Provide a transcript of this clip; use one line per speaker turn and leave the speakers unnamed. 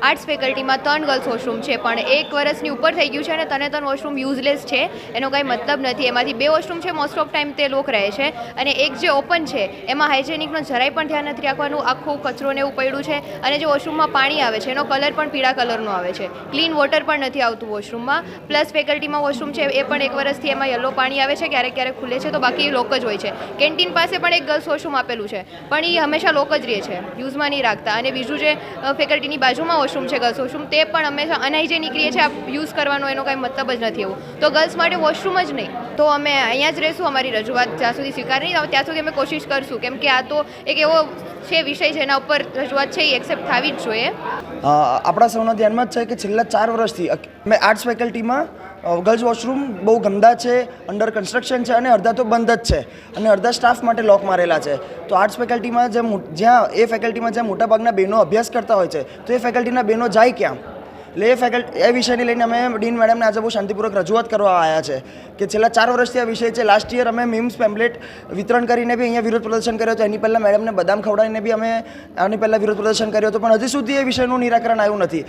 Arts ફેકલ્ટીમાં 3 girls washroom છે, પણ 1 વર્ષની ઉપર થઈ ગયું છે અને તને 3 વોશરૂમ યુઝલેસ છે, એનો કાંઈ મતલબ નથી. એમાંથી 2 વોશરૂમ છે, મોસ્ટ ઓફ ટાઈમ તે લોકો રહે છે, અને એક જે ઓપન છે એમાં હાઇજેનિકનો જરાય પણ ધ્યાન નથી રાખવાનું, આખું કચરો ને એવું પડ્યું છે, અને જે વોશરૂમમાં પાણી આવે છે એનો કલર પણ પીળા કલરનો આવે છે, ક્લીન વોટર પણ નથી આવતું વોશરૂમમાં. પ્લસ ફેકલ્ટીમાં વોશરૂમ છે એ પણ 1 વર્ષથી એમાં યલો પાણી આવે છે, ક્યારેક ક્યારેક ખુલે છે, તો બાકી લોક જ હોય છે. કેન્ટીન પાસે પણ એક ગર્લ્સ વોશરૂમ આપેલું છે, પણ એ હંમેશા લોક જ રહે છે, યુઝમાં નહીં રાખતા. અને બીજું જે ફેકલ્ટીની બાજુમાં વોશરૂમ છે ગર્લ્સ વોશરૂમ, તે પણ હંમેશા અનહાઇજેનિક રહે છે, યુઝ કરવાનો એનો કાંઈ મતલબ જ નથી એવું. તો ગર્લ્સ માટે વોશરૂમ જ નહીં, તો અમે અહીંયા જ રહીશું. અમારી રજૂઆત જ્યાં સુધી સ્વીકાર નહીં ત્યાં સુધી અમે કોશિશ કરશું, કેમ કે આ તો એક એવો છે વિષય જેના ઉપર રજૂઆત છે એ એક્સેપ્ટ થવી જ જોઈએ.
આપણા સૌના ધ્યાનમાં જ છે કે છેલ્લા 4 વર્ષથી અમે આર્ટ્સ ફેકલ્ટીમાં ગર્લ્સ વોશરૂમ બહુ ગંદા છે, અંડર કન્સ્ટ્રક્શન છે, અને અડધા તો બંધ જ છે, અને અડધા સ્ટાફ માટે લોક મારેલા છે. તો આર્ટ્સ ફેકલ્ટીમાં જ્યાં મોટાભાગના બહેનો અભ્યાસ કરતા હોય છે, તો એ ફેકલ્ટીના બહેનો જાય ક્યાં? એટલે એ વિષયને લઈને અમે ડીન મેડમને આજે બહુ શાંતિપૂર્વક રજૂઆત કરવા આવ્યા છે કે છેલ્લા 4 વર્ષથી આ વિષય છે. લાસ્ટ યર અમે મીમ્સ પેમ્પલેટ વિતરણ કરીને બી અહીંયા વિરોધ પ્રદર્શન કર્યો હતો. એની પહેલાં મેડમને બદામ ખવડાવીને બી અમે આની પહેલાં વિરોધ પ્રદર્શન કર્યો હતો, પણ હજી સુધી એ વિષયનું નિરાકરણ આવ્યું નથી.